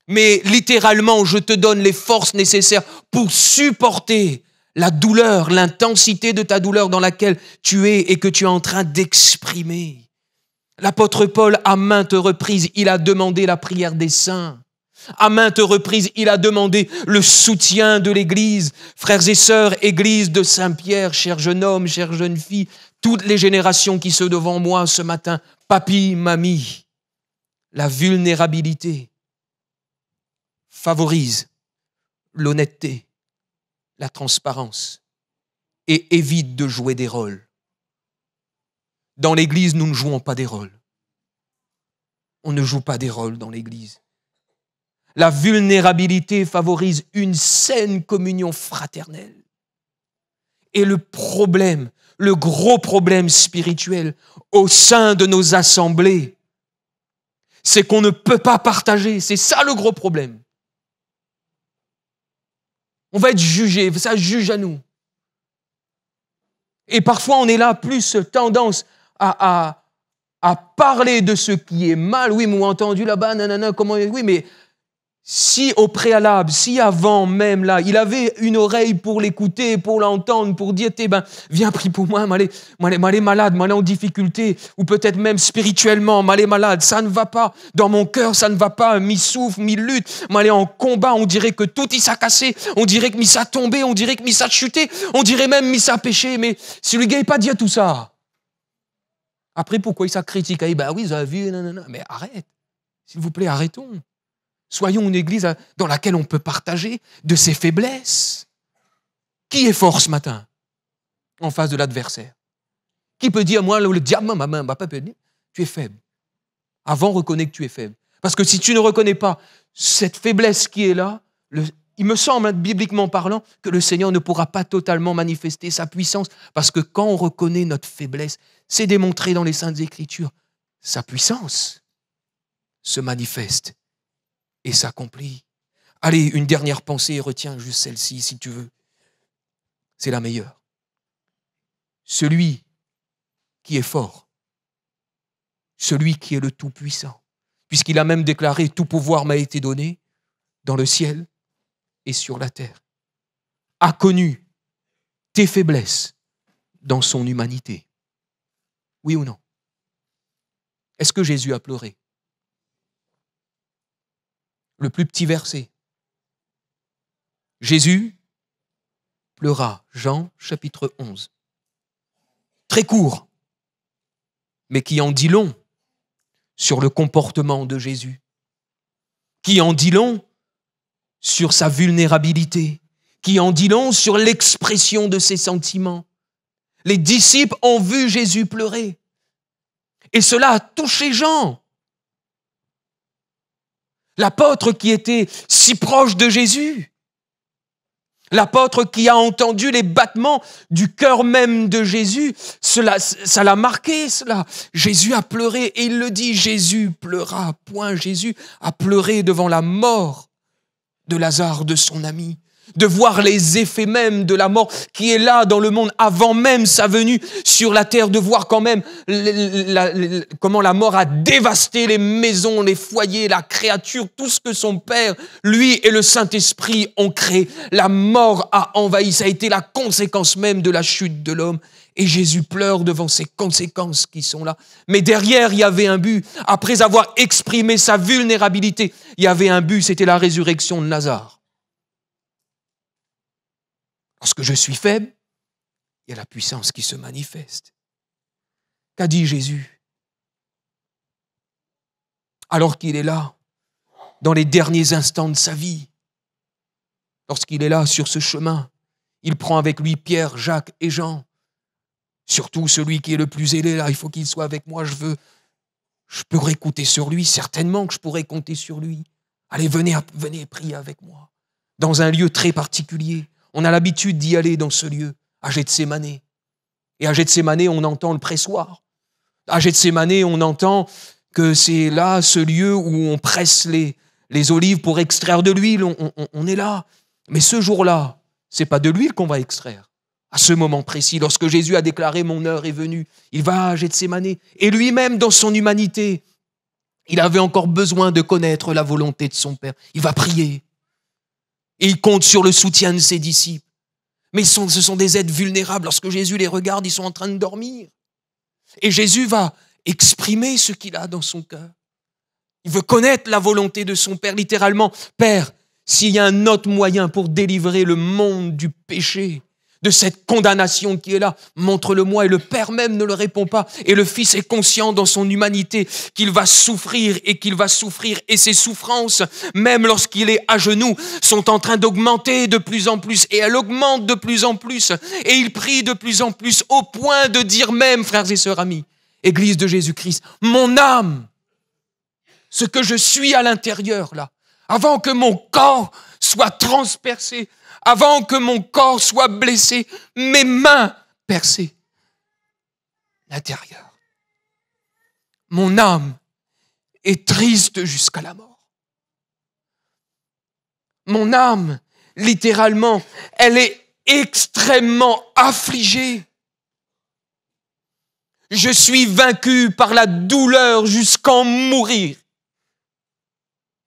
Mais littéralement, je te donne les forces nécessaires pour supporter la douleur, l'intensité de ta douleur dans laquelle tu es et que tu es en train d'exprimer. L'apôtre Paul, à maintes reprises, il a demandé la prière des saints. À maintes reprises, il a demandé le soutien de l'Église. Frères et sœurs, Église de Saint-Pierre, chers jeunes hommes, chères jeunes filles, toutes les générations qui sont devant moi ce matin, papy, mamie, la vulnérabilité favorise l'honnêteté, la transparence et évite de jouer des rôles. Dans l'Église, nous ne jouons pas des rôles. On ne joue pas des rôles dans l'Église. La vulnérabilité favorise une saine communion fraternelle. Et le problème, le gros problème spirituel au sein de nos assemblées, c'est qu'on ne peut pas partager. C'est ça le gros problème. On va être jugé, ça juge à nous. Et parfois, on est là plus tendance à parler de ce qui est mal. Oui, mais entendu là-bas, nanana, comment... Oui, mais si au préalable, si avant même là, il avait une oreille pour l'écouter, pour l'entendre, pour dire, viens, prie pour moi, m'aller malade, m'aller en difficulté, ou peut-être même spirituellement, m'aller malade, ça ne va pas, dans mon cœur, ça ne va pas, mi-souffle, mi-lutte, m'aller en combat, on dirait que tout y s'est cassé, on dirait que mi ça tombé, on dirait que mi ça chuté, on dirait même mi ça péché, mais si le gars n'est pas dit tout ça, après pourquoi il s'est critiqué, oui, vous avez vu, nanana, mais arrête, s'il vous plaît, arrêtons. Soyons une église dans laquelle on peut partager de ses faiblesses. Qui est fort ce matin en face de l'adversaire? Qui peut dire, moi, le diable, ma main, papa peut dire, tu es faible. Avant, reconnais que tu es faible. Parce que si tu ne reconnais pas cette faiblesse qui est là, il me semble, bibliquement parlant, que le Seigneur ne pourra pas totalement manifester sa puissance. Parce que quand on reconnaît notre faiblesse, c'est démontré dans les Saintes Écritures, sa puissance se manifeste et s'accomplit. Allez, une dernière pensée, et retiens juste celle-ci si tu veux. C'est la meilleure. Celui qui est fort, celui qui est le Tout-Puissant, puisqu'il a même déclaré « Tout pouvoir m'a été donné dans le ciel et sur la terre », a connu tes faiblesses dans son humanité. Oui ou non? Est-ce que Jésus a pleuré? Le plus petit verset. Jésus pleura. Jean, chapitre 11. Très court, mais qui en dit long sur le comportement de Jésus. qui en dit long sur sa vulnérabilité, qui en dit long sur l'expression de ses sentiments. Les disciples ont vu Jésus pleurer. Et cela a touché Jean. L'apôtre qui était si proche de Jésus. L'apôtre qui a entendu les battements du cœur même de Jésus. Ça l'a marqué, cela. Jésus a pleuré et il le dit, Jésus pleura. Point. Jésus a pleuré devant la mort de Lazare, de son ami. De voir les effets même de la mort qui est là dans le monde avant même sa venue sur la terre, de voir quand même comment la mort a dévasté les maisons, les foyers, la créature, tout ce que son Père, lui et le Saint-Esprit ont créé. La mort a envahi, ça a été la conséquence même de la chute de l'homme. Et Jésus pleure devant ces conséquences qui sont là. Mais derrière, il y avait un but. Après avoir exprimé sa vulnérabilité, il y avait un but, c'était la résurrection de Lazare. Lorsque je suis faible, il y a la puissance qui se manifeste. Qu'a dit Jésus? Alors qu'il est là, dans les derniers instants de sa vie, lorsqu'il est là sur ce chemin, il prend avec lui Pierre, Jacques et Jean. Surtout celui qui est le plus ailé, là, il faut qu'il soit avec moi, je pourrais compter sur lui, certainement que je pourrais compter sur lui. Allez, venez prier avec moi, dans un lieu très particulier. On a l'habitude d'y aller dans ce lieu, à Gethsémane. Et à Gethsémane, on entend le pressoir. À Gethsémane, on entend que c'est là, ce lieu où on presse les olives pour extraire de l'huile. On est là. Mais ce jour-là, c'est pas de l'huile qu'on va extraire. À ce moment précis, lorsque Jésus a déclaré « Mon heure est venue », il va à Gethsémane. Et lui-même, dans son humanité, il avait encore besoin de connaître la volonté de son Père. Il va prier. Et il compte sur le soutien de ses disciples. Mais ce sont des êtres vulnérables. Lorsque Jésus les regarde, ils sont en train de dormir. Et Jésus va exprimer ce qu'il a dans son cœur. Il veut connaître la volonté de son Père, littéralement. Père, s'il y a un autre moyen pour délivrer le monde du péché, de cette condamnation qui est là, montre-le-moi. Et le Père même ne le répond pas. Et le Fils est conscient dans son humanité qu'il va souffrir. Et ses souffrances, même lorsqu'il est à genoux, sont en train d'augmenter de plus en plus. Et elles augmentent de plus en plus. Et il prie de plus en plus, au point de dire même, frères et sœurs amis, Église de Jésus-Christ, mon âme, ce que je suis à l'intérieur là, avant que mon corps soit transpercé, avant que mon corps soit blessé, mes mains percées, l'intérieur. Mon âme est triste jusqu'à la mort. Mon âme, littéralement, elle est extrêmement affligée. Je suis vaincu par la douleur jusqu'en mourir.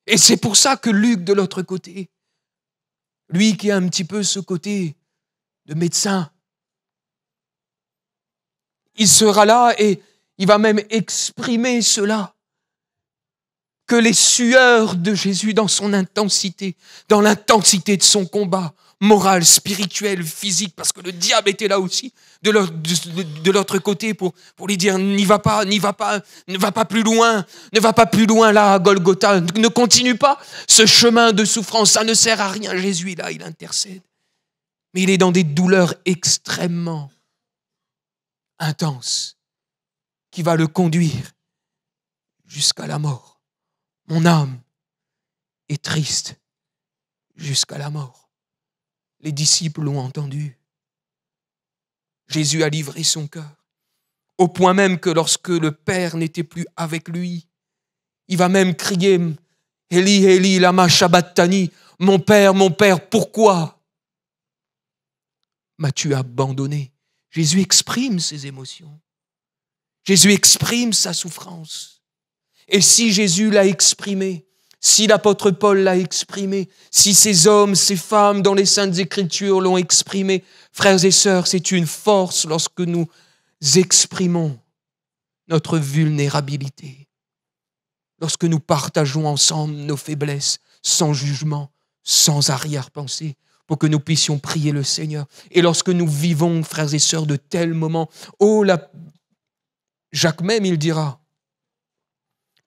Et c'est pour ça que Luc, de l'autre côté, lui qui a un petit peu ce côté de médecin, il sera là et il va même exprimer cela, que les sueurs de Jésus dans son intensité, dans l'intensité de son combat, moral, spirituel, physique, parce que le diable était là aussi, de l'autre côté pour lui dire, n'y va pas, ne va pas plus loin là à Golgotha, ne continue pas ce chemin de souffrance, ça ne sert à rien. Jésus est là, il intercède. Mais il est dans des douleurs extrêmement intenses qui va le conduire jusqu'à la mort. Mon âme est triste jusqu'à la mort. Les disciples l'ont entendu. Jésus a livré son cœur, au point même que lorsque le Père n'était plus avec lui, il va même crier « Eli, Eli, lama sabachthani » « Mon Père, pourquoi m'as-tu abandonné ?» Jésus exprime ses émotions. Jésus exprime sa souffrance. Et si Jésus l'a exprimé, si l'apôtre Paul l'a exprimé, si ces hommes, ces femmes dans les Saintes Écritures l'ont exprimé, frères et sœurs, c'est une force lorsque nous exprimons notre vulnérabilité, lorsque nous partageons ensemble nos faiblesses, sans jugement, sans arrière-pensée, pour que nous puissions prier le Seigneur. Et lorsque nous vivons, frères et sœurs, de tels moments, Jacques même, il dira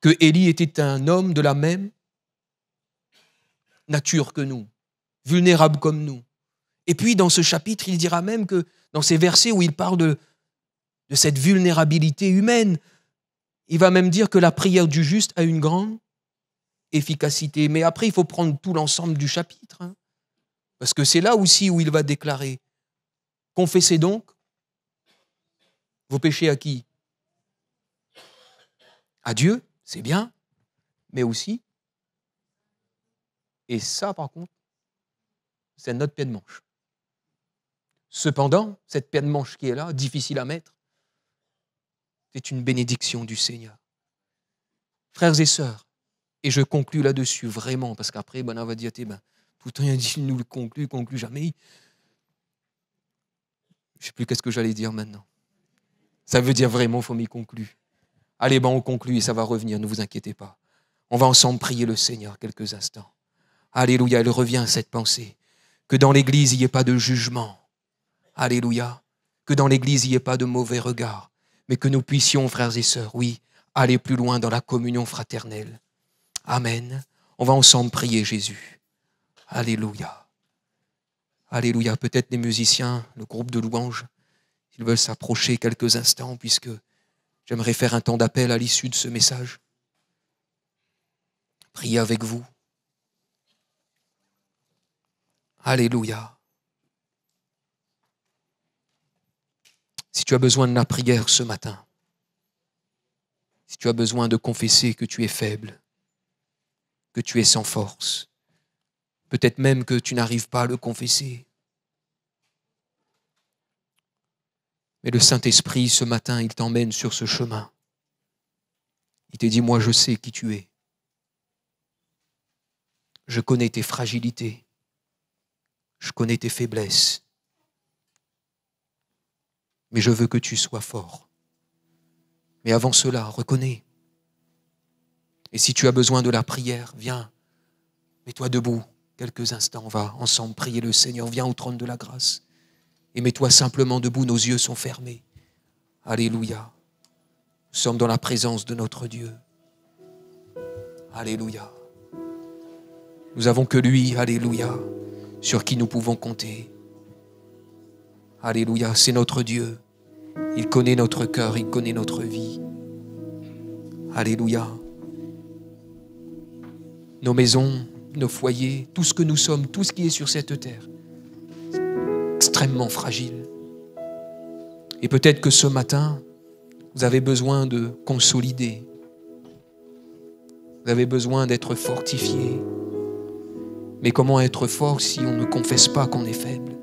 que Élie était un homme de la même nature que nous, vulnérables comme nous. Et puis, dans ce chapitre, il dira même que dans ces versets où il parle de cette vulnérabilité humaine, il va même dire que la prière du juste a une grande efficacité. Mais après, il faut prendre tout l'ensemble du chapitre, hein, parce que c'est là aussi où il va déclarer « Confessez donc vos péchés à qui ? À Dieu, c'est bien, mais aussi, et ça par contre, c'est notre pied de manche. Cependant, cette paire de manches qui est là, difficile à mettre, c'est une bénédiction du Seigneur. Frères et sœurs, et je conclus là-dessus vraiment, parce qu'après, on va dire, tout le temps, il nous le conclut jamais. Je ne sais plus qu'est-ce que j'allais dire maintenant. Ça veut dire vraiment, il faut m'y conclure. Allez, on conclut et ça va revenir, ne vous inquiétez pas. On va ensemble prier le Seigneur quelques instants. Alléluia, il revient cette pensée. Que dans l'Église, il n'y ait pas de jugement. Alléluia. Que dans l'Église, il n'y ait pas de mauvais regard. Mais que nous puissions, frères et sœurs, oui, aller plus loin dans la communion fraternelle. Amen. On va ensemble prier Jésus. Alléluia. Alléluia. Peut-être les musiciens, le groupe de louanges, ils veulent s'approcher quelques instants puisque j'aimerais faire un temps d'appel à l'issue de ce message. Priez avec vous. Alléluia. Si tu as besoin de la prière ce matin, si tu as besoin de confesser que tu es faible, que tu es sans force, peut-être même que tu n'arrives pas à le confesser, mais le Saint-Esprit, ce matin, il t'emmène sur ce chemin. Il te dit, moi je sais qui tu es. Je connais tes fragilités. Je connais tes faiblesses. Mais je veux que tu sois fort. Mais avant cela, reconnais. Et si tu as besoin de la prière, viens, mets-toi debout quelques instants. On va ensemble prier le Seigneur. Viens au trône de la grâce. Et mets-toi simplement debout, nos yeux sont fermés. Alléluia. Nous sommes dans la présence de notre Dieu. Alléluia. Nous avons que lui, alléluia, sur qui nous pouvons compter. Alléluia, c'est notre Dieu. Il connaît notre cœur, il connaît notre vie. Alléluia. Nos maisons, nos foyers, tout ce que nous sommes, tout ce qui est sur cette terre, extrêmement fragile. Et peut-être que ce matin, vous avez besoin de consolider. Vous avez besoin d'être fortifié. Mais comment être fort si on ne confesse pas qu'on est faible?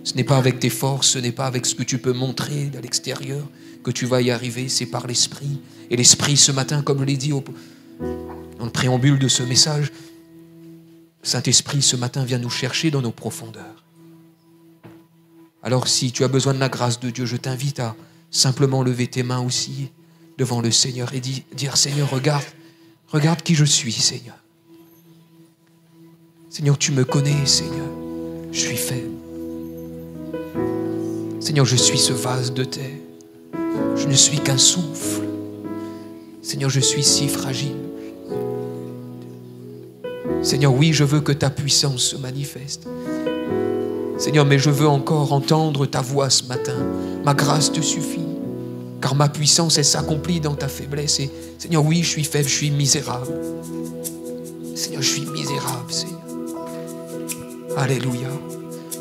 Ce n'est pas avec tes forces, ce n'est pas avec ce que tu peux montrer à l'extérieur que tu vas y arriver, c'est par l'Esprit. Et l'Esprit, ce matin, comme je l'ai dit dans le préambule de ce message, Saint-Esprit, ce matin, vient nous chercher dans nos profondeurs. Alors, si tu as besoin de la grâce de Dieu, je t'invite à simplement lever tes mains aussi devant le Seigneur et dire, Seigneur, regarde qui je suis, Seigneur. Seigneur, tu me connais, Seigneur. Je suis faible. Seigneur, je suis ce vase de terre. Je ne suis qu'un souffle. Seigneur, je suis si fragile. Seigneur, oui, je veux que ta puissance se manifeste. Seigneur, mais je veux encore entendre ta voix ce matin. Ma grâce te suffit, car ma puissance, elle s'accomplit dans ta faiblesse. Et Seigneur, oui, je suis faible, je suis misérable. Seigneur, je suis misérable, Seigneur. Alléluia.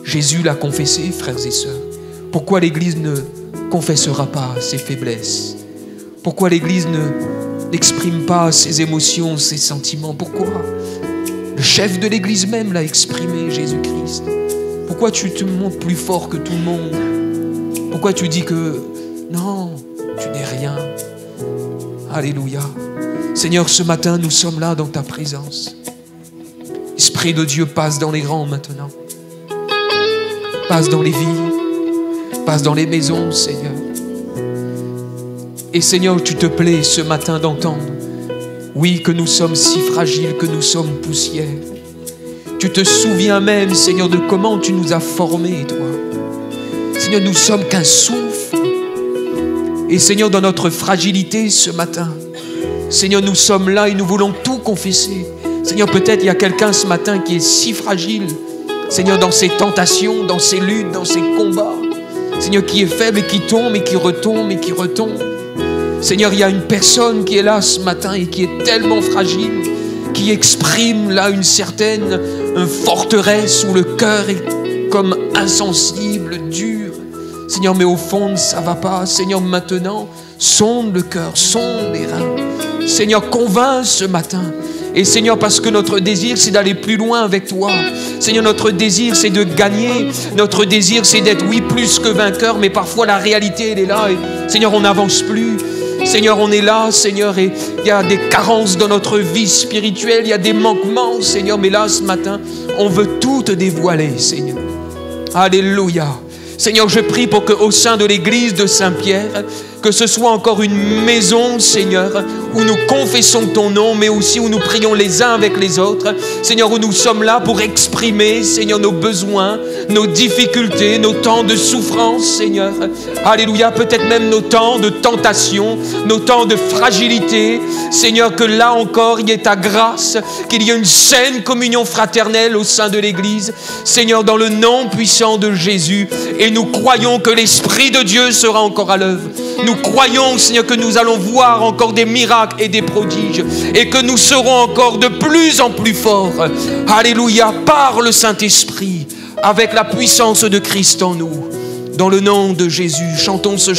Jésus l'a confessé, frères et sœurs. Pourquoi l'Église ne confessera pas ses faiblesses? Pourquoi l'Église n'exprime pas ses émotions, ses sentiments? Pourquoi? Le chef de l'Église même l'a exprimé, Jésus-Christ. Pourquoi tu te montres plus fort que tout le monde? Pourquoi tu dis que non, tu n'es rien? Alléluia. Seigneur, ce matin, nous sommes là dans ta présence. Esprit de Dieu, passe dans les rangs maintenant. Passe dans les vies. Passe dans les maisons, Seigneur. Et Seigneur, tu te plais ce matin d'entendre, oui, que nous sommes si fragiles, que nous sommes poussière. Tu te souviens même, Seigneur, de comment tu nous as formés, toi. Seigneur, nous sommes qu'un souffle. Et Seigneur, dans notre fragilité ce matin, Seigneur, nous sommes là et nous voulons tout confesser. Seigneur, peut-être il y a quelqu'un ce matin qui est si fragile, Seigneur, dans ses tentations, dans ses luttes, dans ses combats. Seigneur, qui est faible et qui tombe et qui retombe et qui retombe. Seigneur, il y a une personne qui est là ce matin et qui est tellement fragile, qui exprime là une certaine forteresse où le cœur est comme insensible, dur. Seigneur, mais au fond, ça ne va pas. Seigneur, maintenant, sonde le cœur, sonde les reins. Seigneur, convainc ce matin. Et Seigneur, parce que notre désir, c'est d'aller plus loin avec toi. Seigneur, notre désir, c'est de gagner. Notre désir, c'est d'être, oui, plus que vainqueur, mais parfois la réalité, elle est là. Et Seigneur, on n'avance plus. Seigneur, on est là, Seigneur, et il y a des carences dans notre vie spirituelle, il y a des manquements, Seigneur, mais là, ce matin, on veut tout te dévoiler, Seigneur. Alléluia. Seigneur, je prie pour qu'au sein de l'église de Saint-Pierre, que ce soit encore une maison, Seigneur, où nous confessons ton nom, mais aussi où nous prions les uns avec les autres. Seigneur, où nous sommes là pour exprimer, Seigneur, nos besoins, nos difficultés, nos temps de souffrance, Seigneur. Alléluia, peut-être même nos temps de tentation, nos temps de fragilité. Seigneur, que là encore, il y ait ta grâce, qu'il y ait une saine communion fraternelle au sein de l'église. Seigneur, dans le nom puissant de Jésus. Et nous croyons que l'Esprit de Dieu sera encore à l'œuvre. Nous croyons, Seigneur, que nous allons voir encore des miracles et des prodiges et que nous serons encore de plus en plus forts. Alléluia, par le Saint-Esprit, avec la puissance de Christ en nous. Dans le nom de Jésus, chantons ce